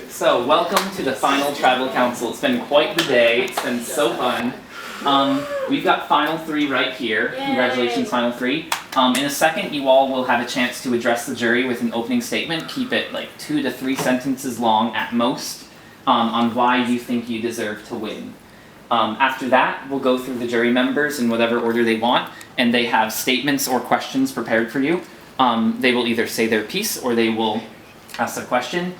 So, welcome to the final Tribal Council. It's been quite the day. It's been so fun. We've got Final 3 right here. Yay. Congratulations, Final 3. In a second, you all will have a chance to address the jury with an opening statement. Keep it like 2 to 3 sentences long at most on why you think you deserve to win. After that, we'll go through the jury members in whatever order they want, and they have statements or questions prepared for you. They will either say their piece or they will ask a question,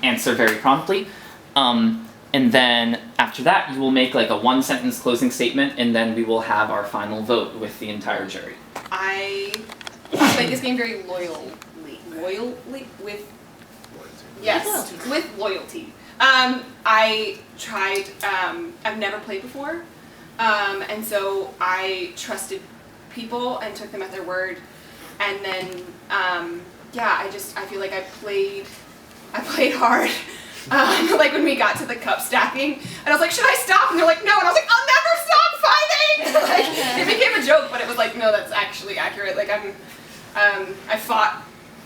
answer very promptly, and then after that you will make like a 1-sentence closing statement, and then we will have our final vote with the entire jury. I played this game very loyally with loyalty. I tried, I've never played before, and so I trusted people and took them at their word, and then I feel like I played hard. Like when we got to the cup stacking, and I was like, should I stop? And they're like, no. And I was like, I'll never stop fighting! Like, it became a joke, but it was like, no, that's actually accurate. Like I fought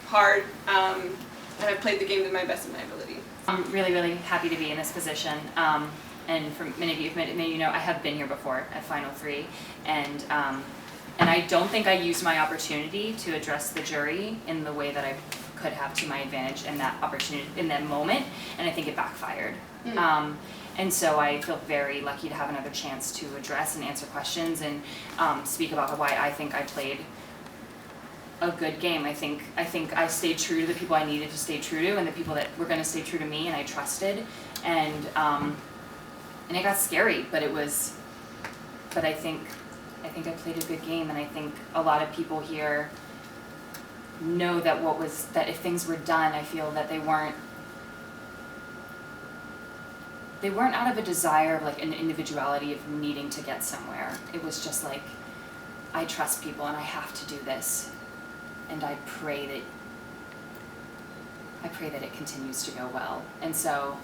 hard, and I played the game to my best of my ability. I'm really, really happy to be in this position. And for many of you, maybe you know, I have been here before at Final 3, and I don't think I used my opportunity to address the jury in the way that I could have to my advantage in that opportunity, in that moment, and I think it backfired. And so I feel very lucky to have another chance to address and answer questions and speak about why I think I played a good game. I think I stayed true to the people I needed to stay true to, and the people that were going to stay true to me, and I trusted, and it got scary, but I think I played a good game, and I think a lot of people here know that if things were done, I feel that they weren't out of a desire of like an individuality of needing to get somewhere. It was just like, I trust people and I have to do this, and I pray that it continues to go well. And so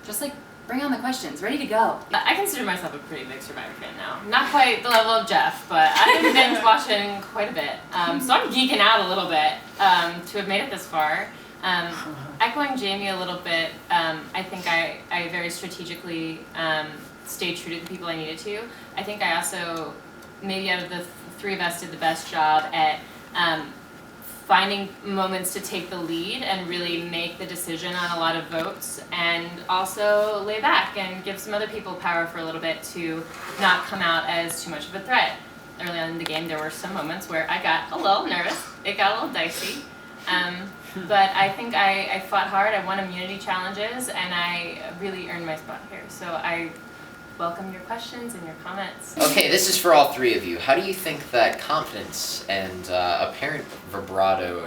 just like bring on the questions, ready to go. I consider myself a pretty big Survivor fan now. Not quite the level of Jeff, but I've been binge watching quite a bit. So I'm geeking out a little bit to have made it this far. Echoing Jamie a little bit, I think I very strategically stayed true to the people I needed to. I think I also, maybe out of the 3 of us, did the best job at finding moments to take the lead and really make the decision on a lot of votes, and also lay back and give some other people power for a little bit to not come out as too much of a threat. Early on in the game, there were some moments where I got a little nervous. It got a little dicey. But I think I fought hard. I won immunity challenges, and I really earned my spot here. So I welcome your questions and your comments. Okay, this is for all 3 of you. How do you think that confidence and apparent bravado,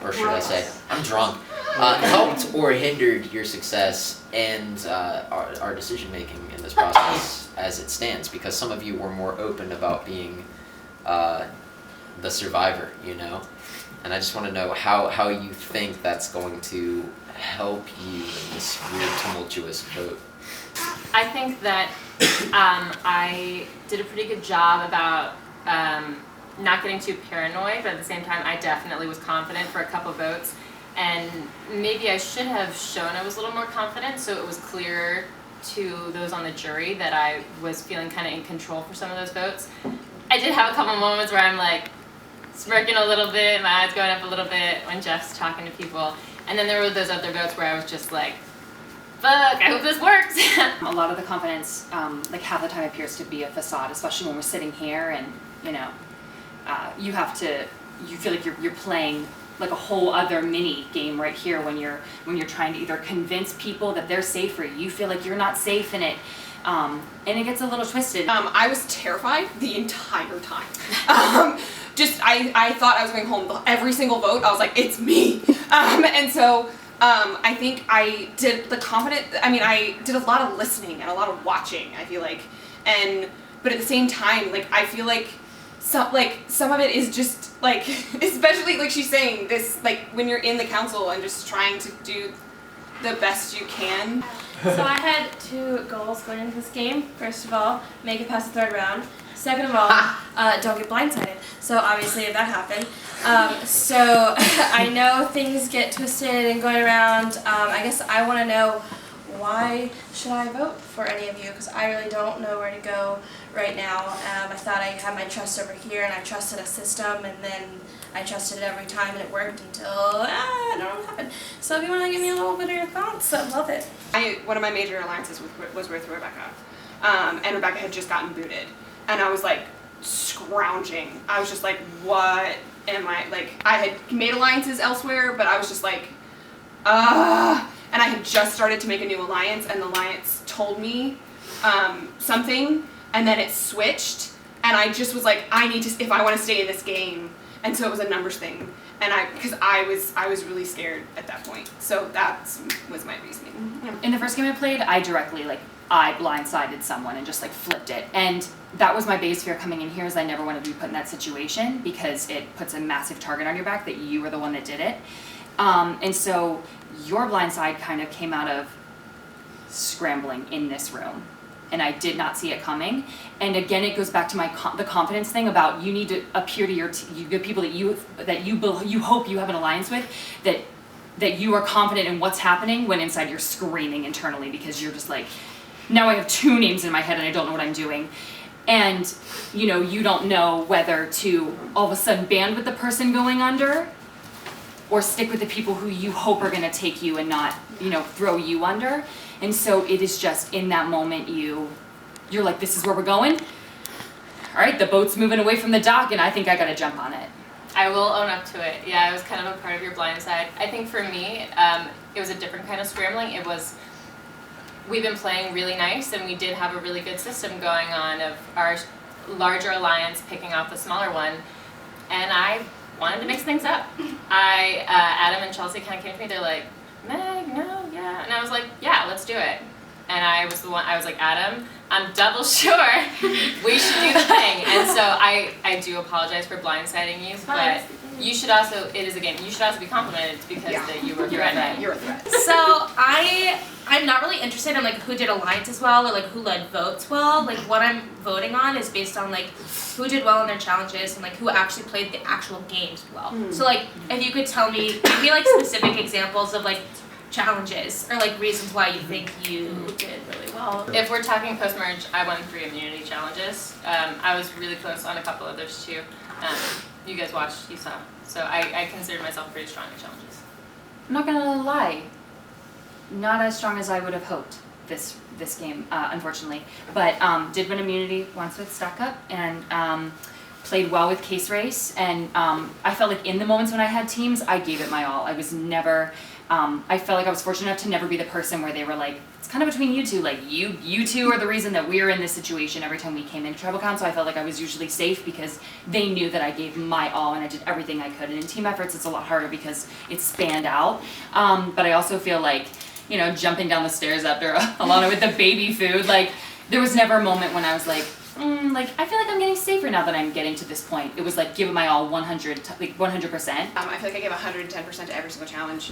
or should I say, I'm drunk, helped or hindered your success and our decision making in this process as it stands? Because some of you were more open about being the survivor, you know? And I just want to know how you think that's going to help you in this weird, tumultuous vote. I think that I did a pretty good job about not getting too paranoid, but at the same time I definitely was confident for a couple votes, and maybe I should have shown I was a little more confident so it was clear to those on the jury that I was feeling kind of in control for some of those votes. I did have a couple moments where I'm like smirking a little bit, my eyes going up a little bit when Jeff's talking to people, and then there were those other votes where I was just like, fuck, I hope this works. A lot of the confidence, like half the time, appears to be a facade, especially when we're sitting here, and you know, you feel like you're playing like a whole other mini game right here when you're trying to either convince people that they're safe, or you feel like you're not safe in it, and it gets a little twisted. I was terrified the entire time. I thought I was going home every single vote. I was like, it's me, and so. I think I did I did a lot of listening and a lot of watching, I feel like, but at the same time, like, I feel like some of it is just like, especially like she's saying this, like when you're in the council and just trying to do the best you can. So I had 2 goals going into this game. First of all, make it past the 3rd round, Second of all, don't get blindsided. So obviously if that happened. So I know things get twisted and going around. I guess I want to know, why should I vote for any of you? Because I really don't know where to go right now. I thought I had my trust over here and I trusted a system, and then I trusted it every time and it worked until, I don't know what happened. So if you want to give me a little bit of your thoughts, I'd love it. One of my major alliances was with Rebecca, and Rebecca had just gotten booted, and I was like scrounging. I was just like, what am I, like, I had made alliances elsewhere, but I was just like, and I had just started to make a new alliance, and the alliance told me something, and then it switched, and I just was like, I need to, if I want to stay in this game, and so it was a numbers thing, and because I was really scared at that point, so that was my reasoning. Yeah. In the first game I played, I blindsided someone and just like flipped it, and that was my biggest fear coming in here, is I never wanted to be put in that situation because it puts a massive target on your back that you were the one that did it. And so your blindside kind of came out of scrambling in this room, and I did not see it coming. And again, it goes back to the confidence thing about, you need to appear to the people that you hope you have an alliance with, that you are confident in what's happening, when inside you're screaming internally because you're just like, now I have two names in my head and I don't know what I'm doing. And you don't know whether to all of a sudden band with the person going under, or stick with the people who you hope are going to take you and not, throw you under. And so it is just in that moment you're like, this is where we're going. All right, the boat's moving away from the dock, and I think I got to jump on it. I will own up to it. Yeah, I was kind of a part of your blind side. I think for me, it was a different kind of scrambling. We've been playing really nice, and we did have a really good system going on of our larger alliance picking off the smaller one, and I wanted to mix things up. Adam and Chelsea kind of came to me, they're like, Meg, no, yeah, and I was like, yeah, let's do it. And I was like, Adam, I'm double sure we should do the thing. And so I do apologize for blindsiding you, but you should also, it is a game, you should also be complimented because that you were threatening. You're a threat. So I'm not really interested in like who did alliances well or like who led votes well. Like what I'm voting on is based on like who did well in their challenges and like who actually played the actual games well. So like if you could tell me, give me like specific examples of like challenges or like reasons why you think you did really well. If we're talking post-merge, I won 3 immunity challenges. I was really close on a couple others too. You guys watched, you saw. So I consider myself pretty strong in challenges. I'm not gonna lie, not as strong as I would have hoped this game, unfortunately. But did win immunity once with Stack Up, and played well with Case Race, and I felt like in the moments when I had teams, I gave it my all. I was never, I felt like I was fortunate enough to never be the person where they were like, it's kind of between you two, like you two are the reason that we're in this situation every time we came into Tribal Council. I felt like I was usually safe because they knew that I gave my all and I did everything I could. And in team efforts, it's a lot harder because it's spanned out. But I also feel like, jumping down the stairs after Alana with the baby food, like there was never a moment when I was like, I feel like I'm getting safer now that I'm getting to this point. It was like, give it my all 100%. I feel like I gave 110% to every single challenge.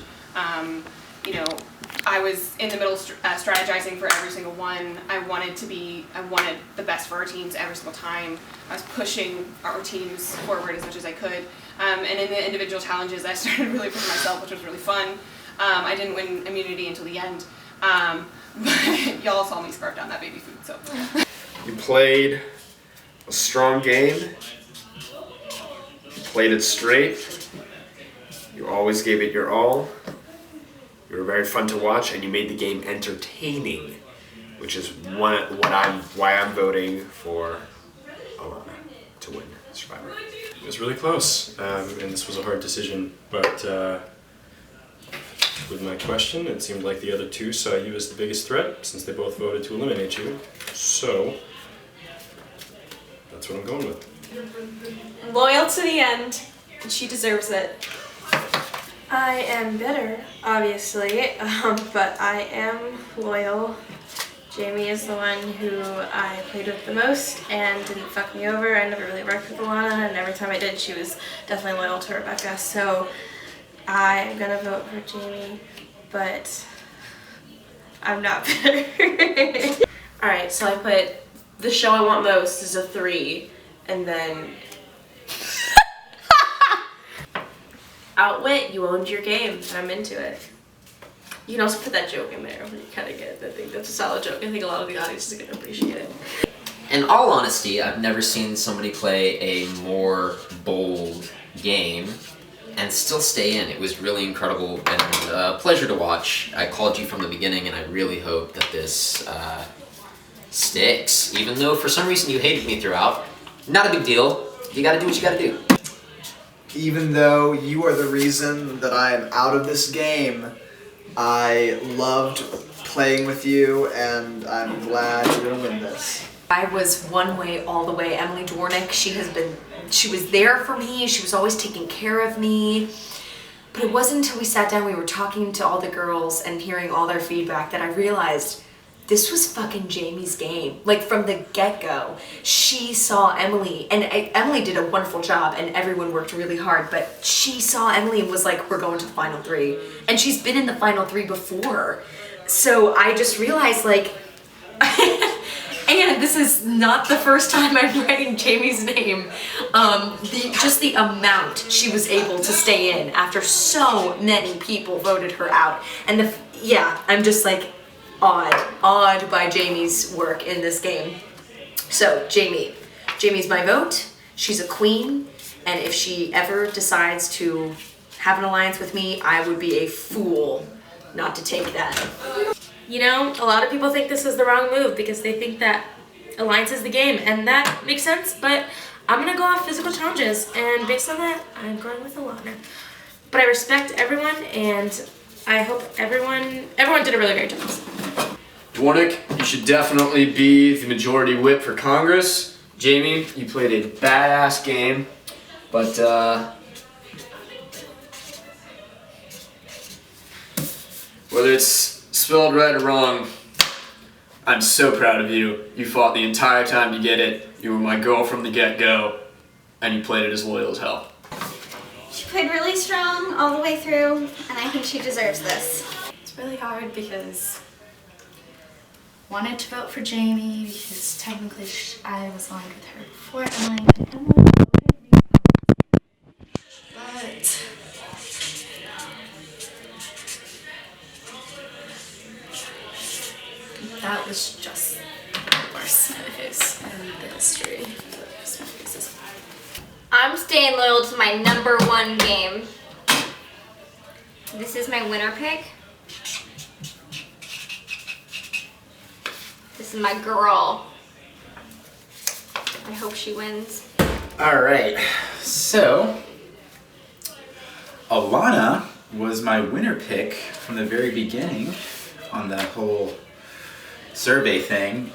I was in the middle strategizing for every single one. I wanted the best for our teams every single time. I was pushing our teams forward as much as I could. And in the individual challenges, I started really pushing myself, which was really fun. I didn't win immunity until the end. But y'all saw me scarf down that baby food, so. You played a strong game. You played it straight. You always gave it your all. You were very fun to watch, and you made the game entertaining, which is why I'm voting for Alana to win Survivor. It was really close, and this was a hard decision, but with my question, it seemed like the other two saw you as the biggest threat, since they both voted to eliminate you. So that's what I'm going with. Loyal to the end, and she deserves it. I am bitter, obviously, but I am loyal. Jamie is the one who I played with the most and didn't fuck me over. I never really worked with Alana, and every time I did, she was definitely loyal to Rebecca. So I'm gonna vote for Jamie, but I'm not bitter. Alright, so I put the show I want most is a 3, and then Outwit, you owned your game, and I'm into it. You can also put that joke in there when you kind of get it. I think that's a solid joke. I think a lot of the audience is going to appreciate it. In all honesty, I've never seen somebody play a more bold game and still stay in. It was really incredible and a pleasure to watch. I called you from the beginning, and I really hope that this sticks. Even though for some reason you hated me throughout, not a big deal. You gotta do what you gotta do. Even though you are the reason that I am out of this game, I loved playing with you, and I'm glad you're gonna win this. I was one way all the way. Emily Dornick, she was there for me. She was always taking care of me. But it wasn't until we sat down, we were talking to all the girls and hearing all their feedback that I realized this was fucking Jamie's game. Like from the get-go, she saw Emily, and Emily did a wonderful job and everyone worked really hard, but she saw Emily and was like, we're going to the final 3. And she's been in the final 3 before. So I just realized like, and this is not the first time I'm writing Jamie's name. Just the amount she was able to stay in after so many people voted her out. And I'm just like awed by Jamie's work in this game. So Jamie's my vote. She's a queen. And if she ever decides to have an alliance with me, I would be a fool not to take that. You know, a lot of people think this is the wrong move because they think that alliance is the game, and that makes sense, but I'm gonna go off physical challenges, and based on that, I'm going with Alana. But I respect everyone, and I hope everyone did a really great job. Dwarnick, you should definitely be the majority whip for Congress. Jamie, you played a badass game, but whether it's spelled right or wrong, I'm so proud of you. You fought the entire time to get it. You were my girl from the get-go, and you played it as loyal as hell. She played really strong all the way through, and I think she deserves this. It's really hard because I wanted to vote for Jamie because technically I was aligned with her before Emily, and Emily voted me out. But that was just the worst phase in the history of Spades. I'm staying loyal to my #1 game. This is my winner pick. This is my girl. I hope she wins. Alright, so Alana was my winner pick from the very beginning on that whole survey thing,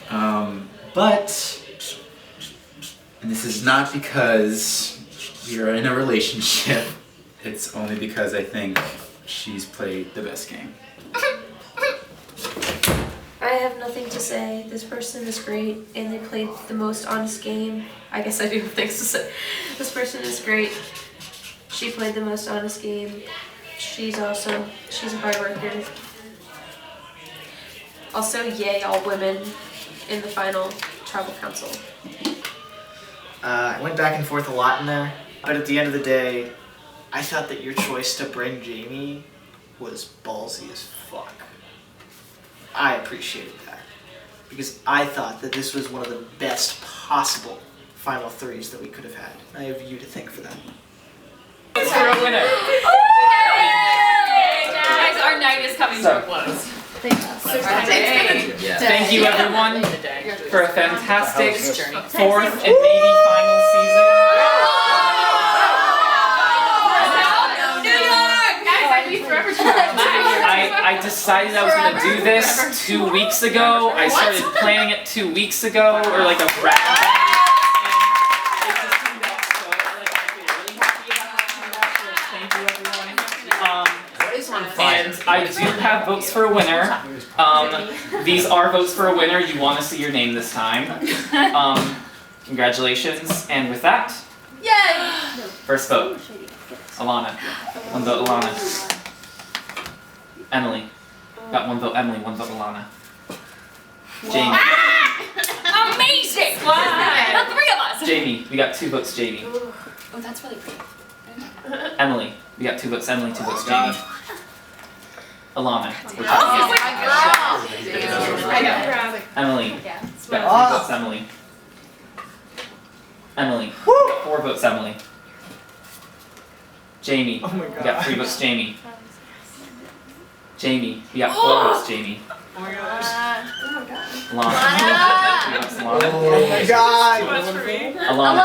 but, and this is not because we are in a relationship, it's only because I think she's played the best game. I have nothing to say. This person is great, and they played the most honest game. I guess I do have things to say. This person is great. She played the most honest game. She's awesome. She's a hard worker. Also, yay, all women in the final tribal council. I went back and forth a lot in there, but at the end of the day, I thought that your choice to bring Jamie was ballsy as fuck. I appreciated that, because I thought that this was one of the best possible final 3s that we could have had. I have you to thank for that. For a winner. Guys, our night is coming to a close. Thank you everyone for a fantastic 4th and maybe final season. I decided I was going to do this 2 weeks ago. I started planning it 2 weeks ago, or like a rap. And it just turned out so I feel really happy about that. Thank you everyone. What is on fire? And I do have votes for a winner. These are votes for a winner. You want to see your name this time. Congratulations. And with that, Yay! first vote, Alana. 1 vote, Alana. Emily. Got 1 vote, Emily. 1 vote, Alana. Jamie. Amazing! Stay. Why? The three of us. Jamie, we got 2 votes Jamie. Oh, that's really pretty. Emily, we got 2 votes Emily, 2 votes Jamie. Alana, we're Oh, talking. my girl. Emily, Yeah. we got 3 votes Emily. Emily, 4 votes Emily. Jamie, Oh my we got God. 3 votes Jamie. Jamie, we got 4 votes Jamie. Oh my gosh. Alana, 3 votes Alana. Oh my god. Alana.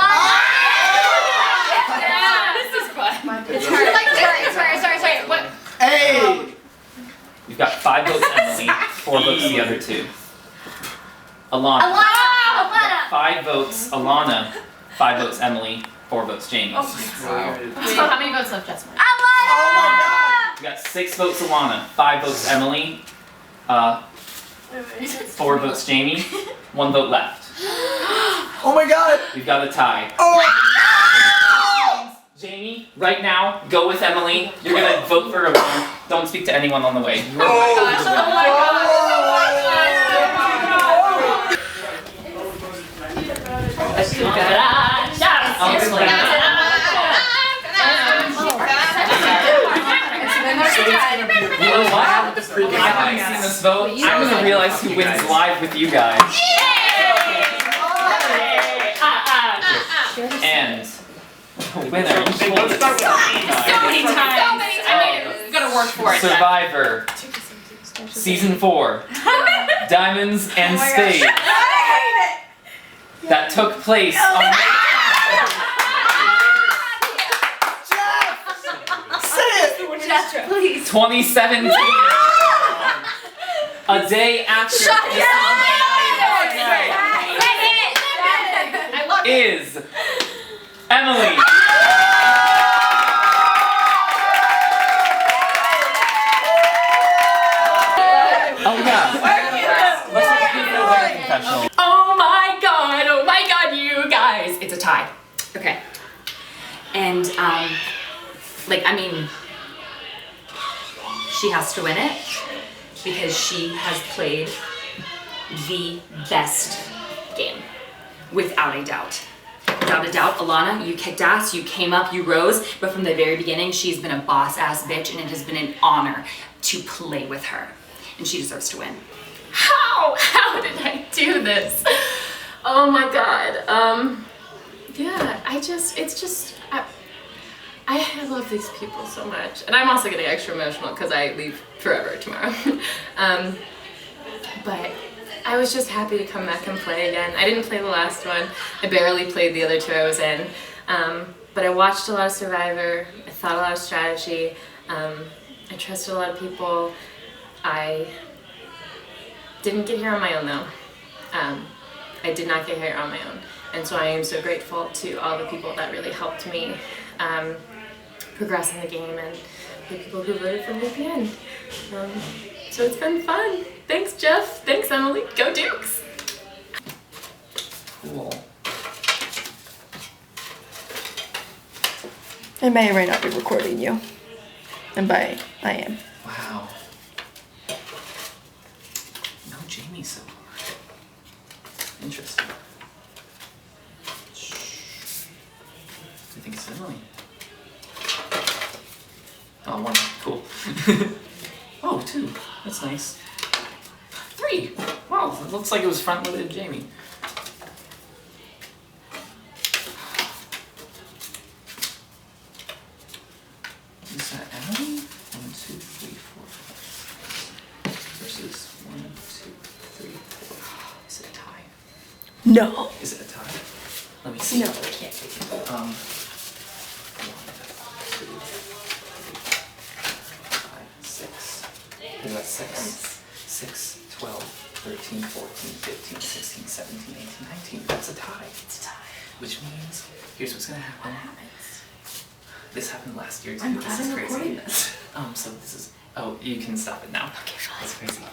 This is fun. It's hard. Sorry. Wait, what? Hey! We've got 5 votes Emily, 4 votes the other 2. Alana. Alana. 5 votes Alana, 5 votes Emily, 4 votes Jamie. Wow. So how many votes left, Jessica? We got 6 votes Alana, 5 votes Emily, 4 votes Jamie, 1 vote left. Oh my god. We've got a tie. Oh! Jamie, right now, go with Emily. You're gonna vote for a winner. Don't speak to anyone on the way. You are You know what? I haven't seen this vote. I'm gonna realize who wins live with you guys. And the winner, you told us So many times. I mean, we've got to work for it. Survivor, Season 4, Diamonds and Spades. That took place on Jeff, please. 2017. A day after the is Emily. Oh yeah. Let's do the wedding confessional. Oh my god, you guys. It's a tie. Okay. And, she has to win it because she has played the best game. Without a doubt. Without a doubt, Alana, you kicked ass, you came up, you rose, but from the very beginning, she's been a boss-ass bitch, and it has been an honor to play with her. And she deserves to win. How? How did I do this? Oh my god. Yeah, I love these people so much. And I'm also getting extra emotional because I leave forever tomorrow. But I was just happy to come back and play again. I didn't play the last one. I barely played the other 2 I was in. But I watched a lot of Survivor. I thought a lot of strategy. I trusted a lot of people. I didn't get here on my own though. I did not get here on my own. And so I am so grateful to all the people that really helped me progress in the game and the people who voted for me at the end. So it's been fun. Thanks, Jeff. Thanks, Emily. Go Dukes! Cool. I may or may not be recording you. And by I am. Wow. No Jamie so far. Interesting. I think it's Emily. Oh, 1. Cool. Oh, 2. That's nice. 3. Wow, it looks like it was front-loaded Jamie. Is that Emily? 1, 2, 3, 4, 5. Versus 1, 2, 3, 4. Is it a tie? No. Is it a tie? Let me see. No, it can't be. 1, 2, 3, 5, 6. Is that 6? 6, 12, 13, 14, 15, 16, 17, 18, 19. That's a tie. It's a tie. Which means, here's what's gonna happen. What happens? This happened last year too. This is crazy. So this is, oh, you can stop it now. Okay, fine. That's crazy.